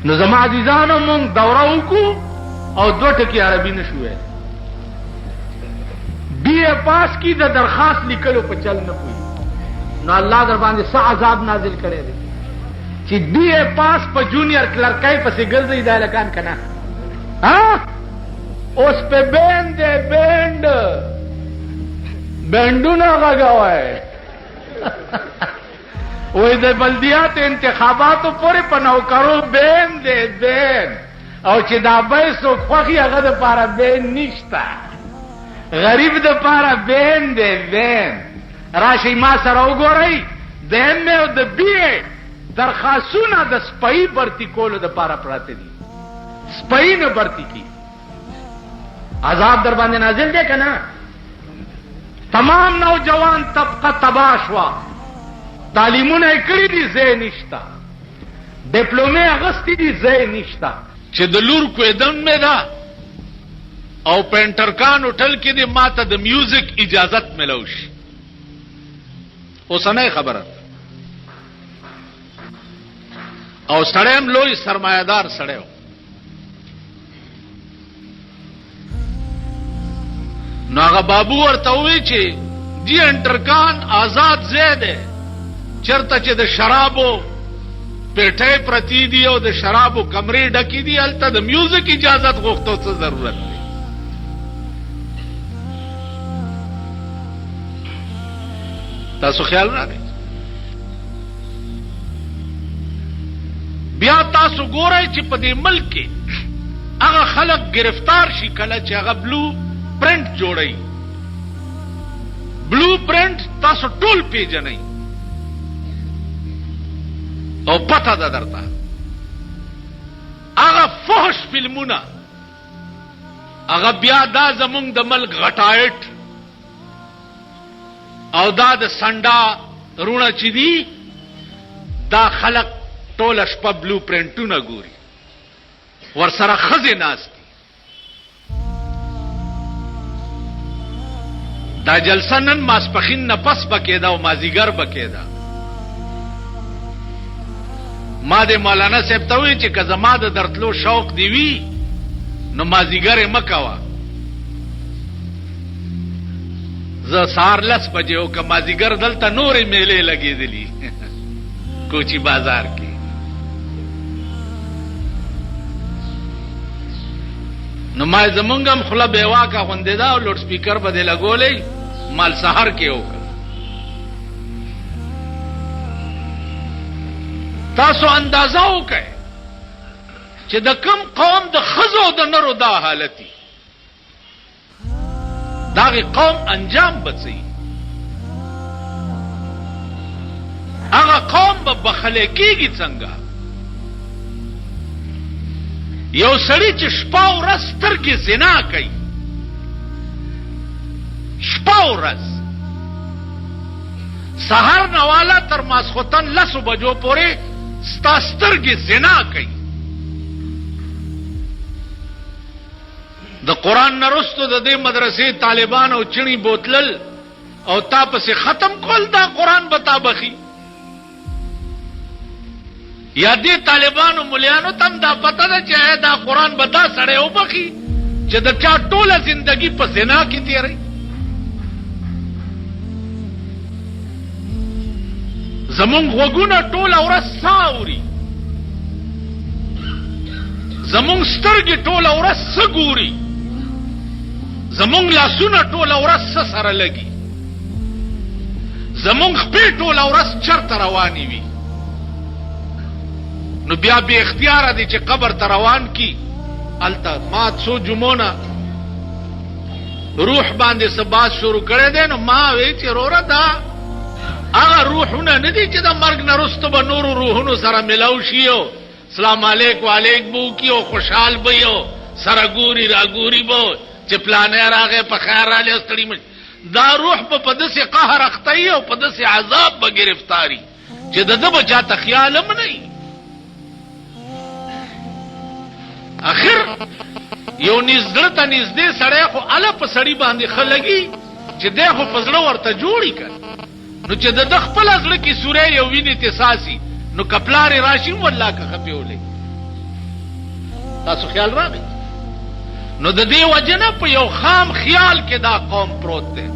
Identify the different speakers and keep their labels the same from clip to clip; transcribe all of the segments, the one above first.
Speaker 1: نو زما عزیزانو مونږ دوره وکړو او 2 ټکي عربي نشو ویل. BA پاس کی د درخواست لیکلو په چل نه پوي، نو الله در باندې څه عذاب نازل کړي دي چې BA پاس په جونیئر کلرکای پسې ګرځي دا لکان کنه. ها اوس په بندونه غاګوي وې د بلدیات انتخاباتو پورې په نوکرو بین او چې دا پیسو خوخي هغه د پاره بین نشتا، غریب د پاره بین راشي ما سره وګورئ د M او د BA درخواستونه د سپۍ برتی کولو د پاره پراته دي، سپۍ نه برتی کی عذاب در باندې نازل دی کنه. تمام نوجوان طبقه تباہ شوا، تعلیمونه کړی دي ځای نشتا، ډیپلومې اغستی دي ځای نشتا، چې د لور کویدن مې ده او پینټرکان هوټل کې دې ماته د میوزیک اجازت ملوش. اوسنۍ خبره او سړیم لوی سرمایدار سړیو. نو هغه بابو ورته وی چې دی انټرکان آزاد زیاده چرته چې د شرابو پیټه پرتی دی او د شرابو کمرې ډکی دی، الته د میوزیک اجازت غوښتو څه ضرورت دی؟ تاسو خیال راغی؟ بیا تاسو ګورئ چې په دې ملک کې هغه خلک گرفتار شي کله چې هغه بلو پرنٹ جوړي. بلو پرنٹ تاسو ټول پیژنئ او پته ده درته. هغه فحش فلمونه، هغه بیا دا زمونږ د ملک غټایټ او دا د سنډا رونه چې دي، دا خلق ټول شپه بلو پرنټونه ګوري، ورسره ښځې ناست. دا جلسه نن ماسپخین نه پس بکېده او مازیګر بکېده. ما د مولانا صاحب ته وی چې که زما د درتلو شوق دی وی نو مازیګر یې مه کوه، زه سهار 10 بجې او که مازیګر دلته نورې میلې لګېدلي کوچی بازار کې. نو ما زمونږ هم خوله بېواکه غوندې ده او لوډ سپیکر به دې لګولی مال سهار کې وکړه. تاسو اندازه وکئ چې د کم قوم د ښځو د نرو دا حالتي، داغه قوم انجام بڅي، هغه قوم به بخله کېږي څنګه؟ یو سړی چې شپه ورځ سترګې زنا کوي، شپه ورځ سهار نواله تر ماسخوتن 10 بجو پورې ستا سترګې زنا کوي. د قرآن نرستو د دې مدرسې طالبان او چڼي بوتلل او تا پسې ختم کول، دا قرآن بتا بخي یا دې طالبانو مليانو تم دا پته ده چې دا قرآن بتا سړی وبخي چې د چا ټوله زندگی په زنا کې تیری. زمونږ غوږونه ټوله ورځ ساوري، زمونږ سترګې ټوله ورځ څه ګوري، زمونږ لاسونه ټوله ورځ څه سره لګي، زمونږ خپې ټوله ورځ چرته روانې وي. نو بیا بے اختیاره دی چې قبر ته روان کی. الته ما څو جمعونه روح باندې سباس شروع کړی دی، نو ما وی چې روره دا هغه روحونه نه دي چې د مرګ نه وروسته به نورو روحونو سره ملاو شي او سلام علیک وعلیک بو کی او خوشحال به او سره ګوري را ګوري به چې پلانې راغې په خیر رالی ستړي مې. دا روح په داسې قهر اختی او په داسې عذاب به گرفتاری چې د ده به چاته خیال هم نه وي. اخر یو نږدې ته نږدې سړی خو اله په سړي باندې ښه لګي چې دی خو په زړه ورته جوړي کړ، نو چې د ده خپله زړه کې سوری یو وینې تساسي نو که پلار یې راشي والله که خپې ولې تاسو خیال راغی؟ نو د دې وجنه په یو خام خیال کې دا قوم پروت دی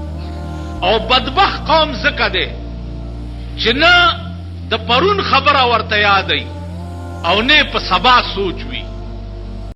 Speaker 1: او بدبخت قوم زکه دی چې نه د پرون خبره ورته یادی او نه په سبا سوچ